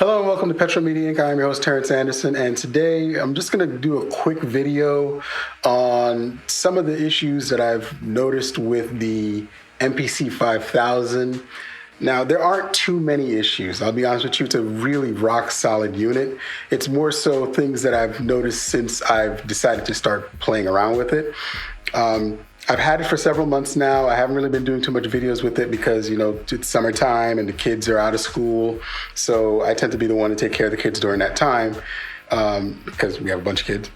Hello and welcome to Petro Media Inc. I'm your host, Terrence Anderson, and today I'm just going to do a quick video on some of the issues that I've noticed with the MPC 5000. Now, there aren't too many issues. I'll be honest with you, it's a really rock-solid unit. It's more so things that I've noticed since I've decided to start playing around with it. I've had it for several months now. I haven't really been doing too much videos with it because, it's summertime and the kids are out of school. So I tend to be the one to take care of the kids during that time because we have a bunch of kids.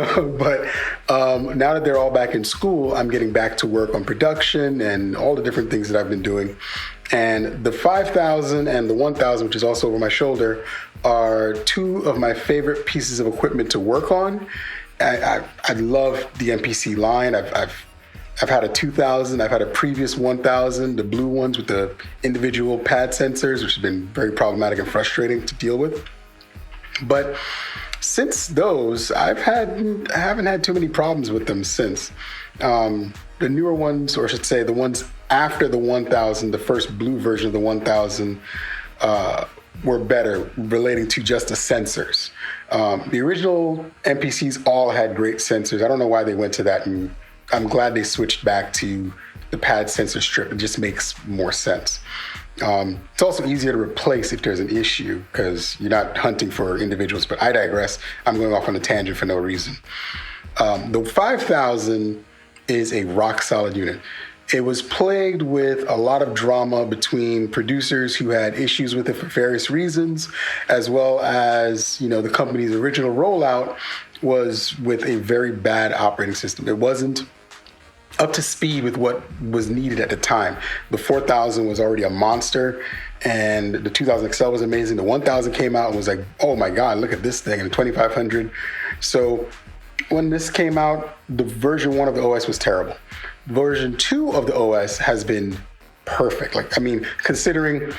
But now that they're all back in school, I'm getting back to work on production and all the different things that I've been doing. And the 5000 and the 1000, which is also over my shoulder, are two of my favorite pieces of equipment to work on. I love the MPC line. I've had a 2000, I've had a previous 1000, the blue ones with the individual pad sensors, which has been very problematic and frustrating to deal with. But since those, I haven't had too many problems with them since. The newer ones, or I should say the ones after the 1000, the first blue version of the 1000, were better relating to just the sensors. The original MPCs all had great sensors. I don't know why they went to that, and I'm glad they switched back to the pad sensor strip. It just makes more sense. It's also easier to replace if there's an issue because you're not hunting for individuals, but I digress. I'm going off on a tangent for no reason. The 5000 is a rock solid unit. It was plagued with a lot of drama between producers who had issues with it for various reasons, as well as, the company's original rollout was with a very bad operating system. It wasn't up to speed with what was needed at the time. The 4000 was already a monster, and the 2000 XL was amazing. The 1000 came out and was like, oh my God, look at this thing, and the 2500. So when this came out, the version 1 of the OS was terrible. Version 2 of the OS has been perfect. Considering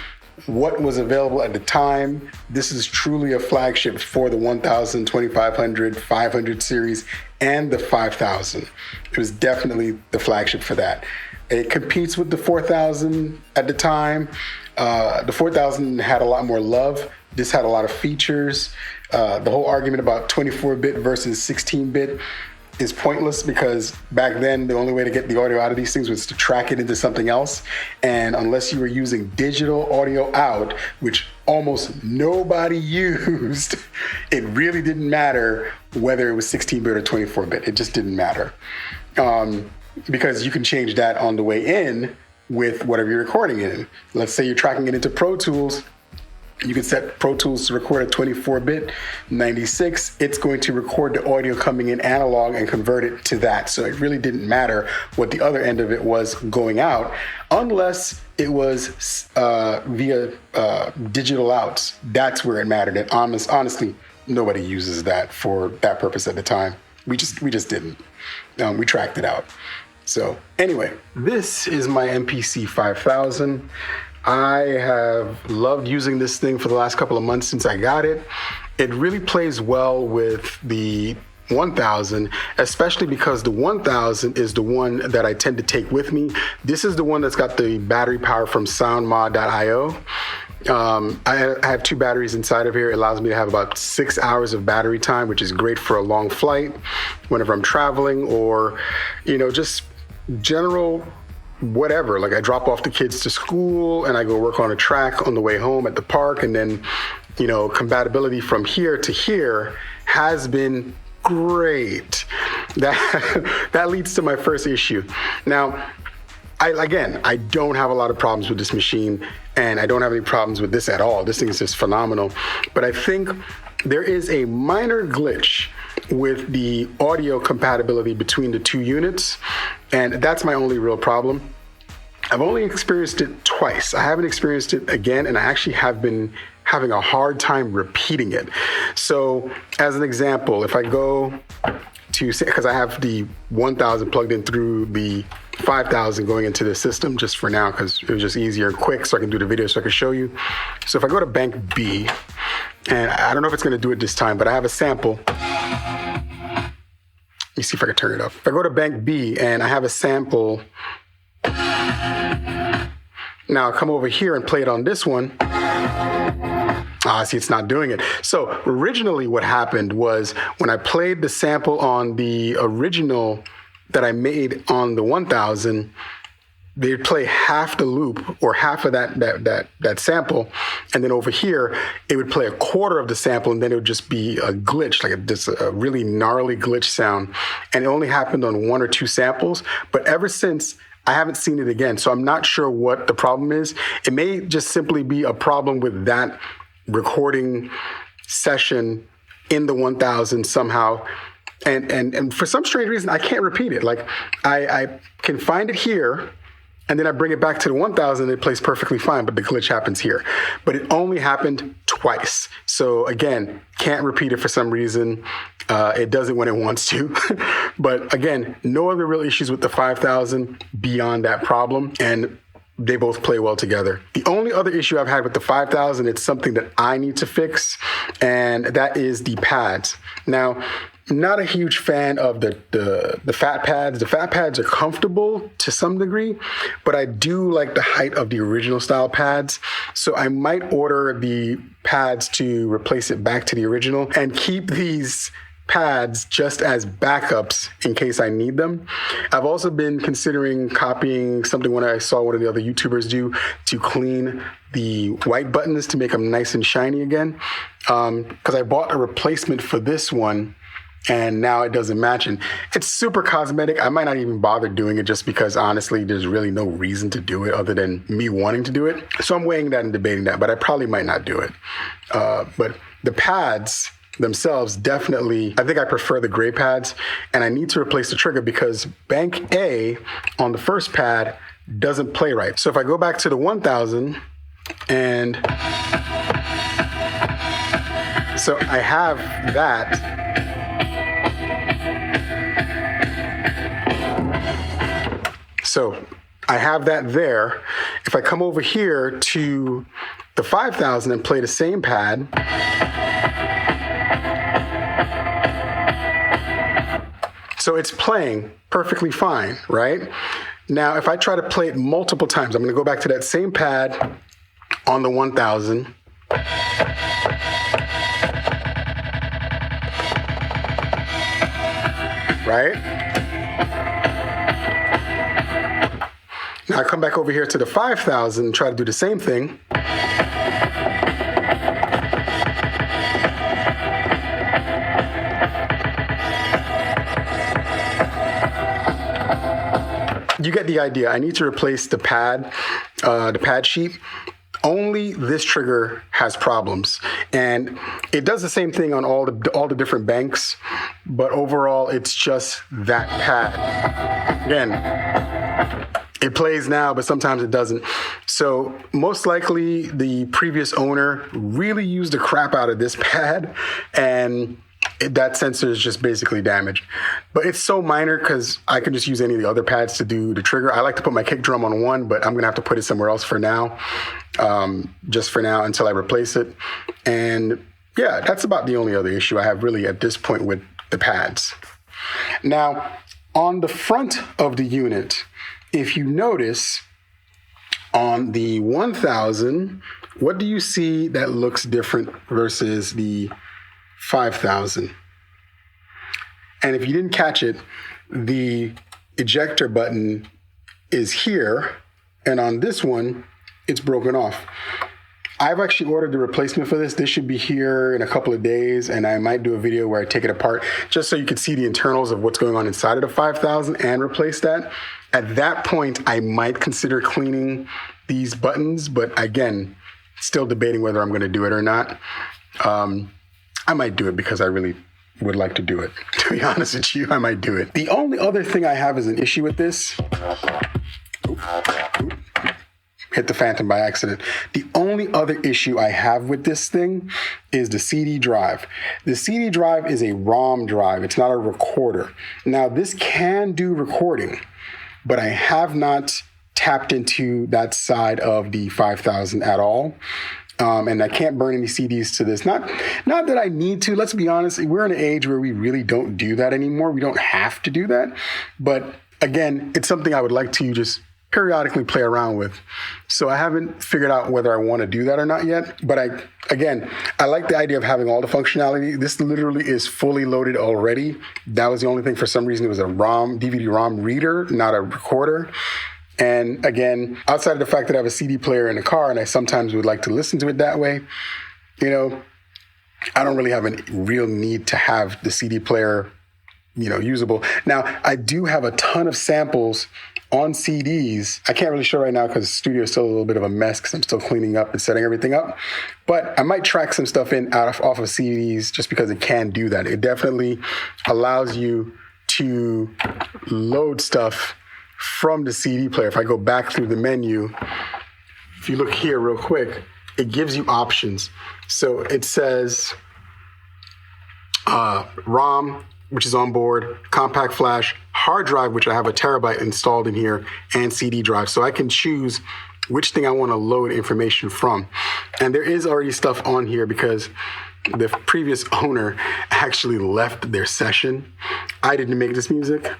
what was available at the time, this is truly a flagship for the 1000, 2500, 500 series, and the 5000. It was definitely the flagship for that. It competes with the 4000 at the time. The 4000 had a lot more love. This had a lot of features. The whole argument about 24-bit versus 16-bit is pointless because back then the only way to get the audio out of these things was to track it into something else. And unless you were using digital audio out, which almost nobody used, it really didn't matter whether it was 16-bit or 24-bit. It just didn't matter. Because you can change that on the way in with whatever you're recording in. Let's say you're tracking it into Pro Tools. You can set Pro Tools to record at 24-bit, 96. It's going to record the audio coming in analog and convert it to that. So it really didn't matter what the other end of it was going out, unless it was via digital outs. That's where it mattered. And honestly, nobody uses that for that purpose at the time. We just didn't. We tracked it out. So anyway, this is my MPC 5000. I have loved using this thing for the last couple of months since I got it. It really plays well with the 1000, especially because the 1000 is the one that I tend to take with me. This is the one that's got the battery power from soundmod.io. I have 2 batteries inside of here. It allows me to have about 6 hours of battery time, which is great for a long flight whenever I'm traveling or, just general whatever. Like I drop off the kids to school and I go work on a track on the way home at the park. And then, compatibility from here to here has been great. That leads to my first issue. Now, I don't have a lot of problems with this machine, and I don't have any problems with this at all. This thing is just phenomenal. But I think there is a minor glitch with the audio compatibility between the 2 units, and that's my only real problem. I've only experienced it twice. I haven't experienced it again, and I actually have been having a hard time repeating it. So as an example, if I go to, because I have the 1000 plugged in through the 5000 going into the system just for now, because it was just easier and quick so I can do the video so I can show you. So if I go to bank B, and I don't know if it's going to do it this time, but I have a sample. Let me see if I can turn it up. If I go to bank B and I have a sample, now I come over here and play it on this one, See, it's not doing it. So originally what happened was when I played the sample on the original that I made on the 1000, they'd play half the loop or half of that sample. And then over here, it would play a quarter of the sample, and then it would just be a glitch, like just a really gnarly glitch sound. And it only happened on 1 or 2 samples. But ever since, I haven't seen it again. So I'm not sure what the problem is. It may just simply be a problem with that recording session in the 1000 somehow. And for some strange reason, I can't repeat it. Like I can find it here, and then I bring it back to the 1000, it plays perfectly fine, but the glitch happens here. But it only happened twice. So again, can't repeat it for some reason. It does it when it wants to. But again, no other real issues with the 5000 beyond that problem. And they both play well together. The only other issue I've had with the 5000, it's something that I need to fix, and that is the pads. Now, not a huge fan of the fat pads. The fat pads are comfortable to some degree, but I do like the height of the original style pads. So I might order the pads to replace it back to the original and keep these pads just as backups in case I need them. I've also been considering copying something when I saw one of the other YouTubers do to clean the white buttons to make them nice and shiny again. Because I bought a replacement for this one, and now it doesn't match. And it's super cosmetic. I might not even bother doing it just because honestly, there's really no reason to do it other than me wanting to do it. So I'm weighing that and debating that, but I probably might not do it. But the pads themselves, definitely, I think I prefer the gray pads, and I need to replace the trigger because bank A on the first pad doesn't play right. So if I go back to the 1000 and so I have that. So I have that there. If I come over here to the 5000 and play the same pad, so it's playing perfectly fine, right? Now, if I try to play it multiple times, I'm gonna go back to that same pad on the 1000. Right? Now I come back over here to the 5000 and try to do the same thing. You get the idea. I need to replace the pad sheet. Only this trigger has problems, and it does the same thing on all the different banks, but overall it's just that pad. Again, it plays now, but sometimes it doesn't. So most likely the previous owner really used the crap out of this pad, and that sensor is just basically damaged. But it's so minor because I can just use any of the other pads to do the trigger. I like to put my kick drum on one, but I'm gonna have to put it somewhere else for now, just for now until I replace it. And yeah, that's about the only other issue I have really at this point with the pads. Now, on the front of the unit, if you notice, on the 1000, what do you see that looks different versus the 5000? And if you didn't catch it, the ejector button is here, and on this one, it's broken off. I've actually ordered the replacement for this. This should be here in a couple of days, and I might do a video where I take it apart just so you can see the internals of what's going on inside of the 5000 and replace that. At that point, I might consider cleaning these buttons, but again, still debating whether I'm gonna do it or not. I might do it because I really would like to do it. To be honest with you, I might do it. The only other thing I have is an issue with this. Hit the phantom by accident. The only other issue I have with this thing is the CD drive. The CD drive is a ROM drive. It's not a recorder. Now, this can do recording, but I have not tapped into that side of the 5000 at all. And I can't burn any CDs to this. Not that I need to. Let's be honest. We're in an age where we really don't do that anymore. We don't have to do that. But again, it's something I would like to just periodically play around with. So I haven't figured out whether I want to do that or not yet. But I like the idea of having all the functionality. This literally is fully loaded already. That was the only thing. For some reason, it was a DVD-ROM reader, not a recorder. And again, outside of the fact that I have a CD player in the car and I sometimes would like to listen to it that way, I don't really have a real need to have the CD player, usable. Now, I do have a ton of samples on CDs. I can't really show right now because the studio is still a little bit of a mess because I'm still cleaning up and setting everything up. But I might track some stuff in off of CDs just because it can do that. It definitely allows you to load stuff from the CD player. If I go back through the menu, if you look here real quick, it gives you options. So it says ROM, which is on board, compact flash, hard drive, which I have a terabyte installed in here, and CD drive. So I can choose which thing I want to load information from. And there is already stuff on here because the previous owner actually left their session. I didn't make this music,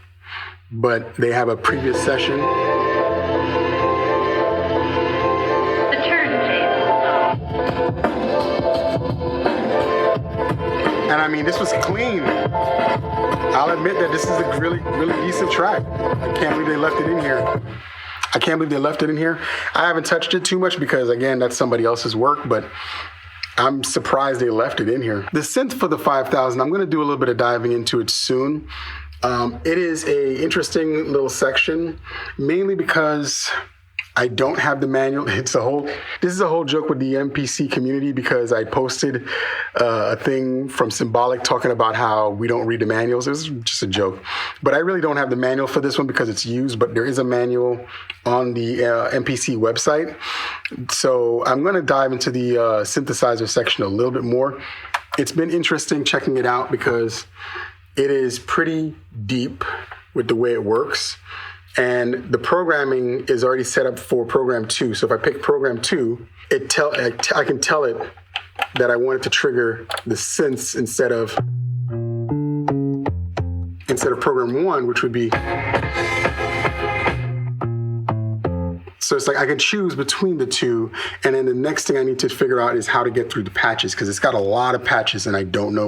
but they have a previous session. And I mean, this was clean. I'll admit that this is a really, really decent track. I can't believe they left it in here. I haven't touched it too much because, again, that's somebody else's work, but I'm surprised they left it in here. The synth for the 5000, I'm going to do a little bit of diving into it soon. It is a interesting little section, mainly because I don't have the manual. This is a whole joke with the MPC community because I posted a thing from Symbolic talking about how we don't read the manuals. It was just a joke. But I really don't have the manual for this one because it's used, but there is a manual on the MPC website. So I'm going to dive into the synthesizer section a little bit more. It's been interesting checking it out because it is pretty deep with the way it works. And the programming is already set up for program 2. So if I pick program 2, I can tell it that I want it to trigger the synths instead of program 1, which would be. So it's like I can choose between the two, and then the next thing I need to figure out is how to get through the patches because it's got a lot of patches, and I don't know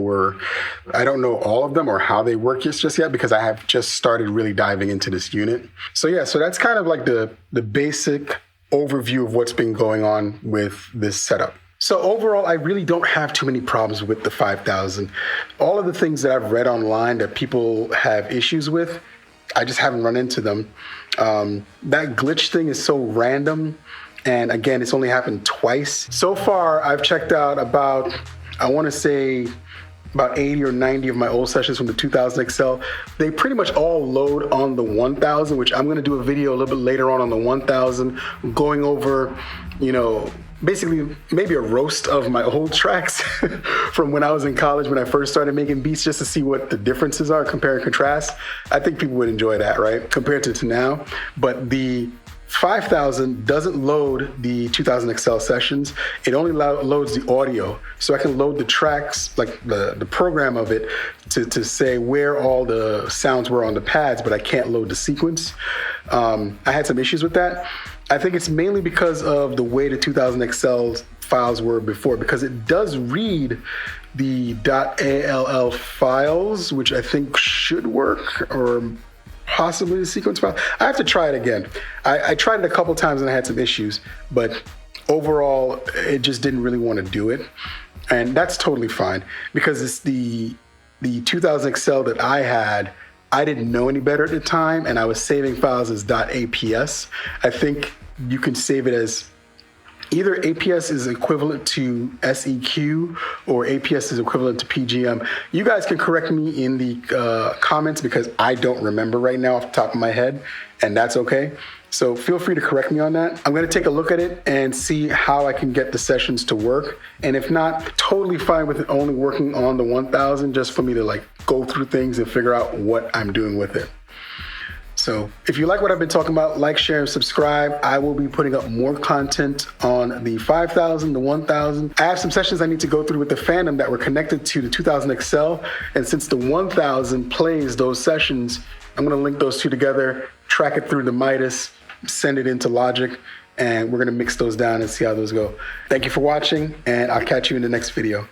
all of them or how they work just yet because I have just started really diving into this unit. So yeah, so that's kind of like the basic overview of what's been going on with this setup. So overall, I really don't have too many problems with the 5000. All of the things that I've read online that people have issues with, I just haven't run into them. That glitch thing is so random. And again, it's only happened twice. So far, I've checked out about 80 or 90 of my old sessions from the 2000 XL. They pretty much all load on the 1000, which I'm going to do a video a little bit later on the 1000, going over, basically maybe a roast of my old tracks from when I was in college when I first started making beats just to see what the differences are, compare and contrast. I think people would enjoy that, right? Compared to now. But the 5000 doesn't load the 2000 XL sessions. It only loads the audio. So I can load the tracks, like the program of it, to say where all the sounds were on the pads, but I can't load the sequence. I had some issues with that. I think it's mainly because of the way the 2000 XL files were before, because it does read the .all files, which I think should work, or possibly the sequence file. I have to try it again. I tried it a couple times and I had some issues, but overall, it just didn't really want to do it. And that's totally fine because it's the 2000 XL that I had. I didn't know any better at the time, and I was saving files as .aps. I think you can save it as either APS is equivalent to SEQ or APS is equivalent to PGM. You guys can correct me in the comments because I don't remember right now off the top of my head, and that's okay. So feel free to correct me on that. I'm going to take a look at it and see how I can get the sessions to work. And if not, totally fine with it only working on the 1000 just for me to go through things and figure out what I'm doing with it. So if you like what I've been talking about, like, share, and subscribe. I will be putting up more content on the 5000, the 1000. I have some sessions I need to go through with the Phantom that were connected to the 2000 XL. And since the 1000 plays those sessions, I'm going to link those two together, track it through the Midas, send it into Logic, and we're gonna mix those down and see how those go. Thank you for watching, and I'll catch you in the next video.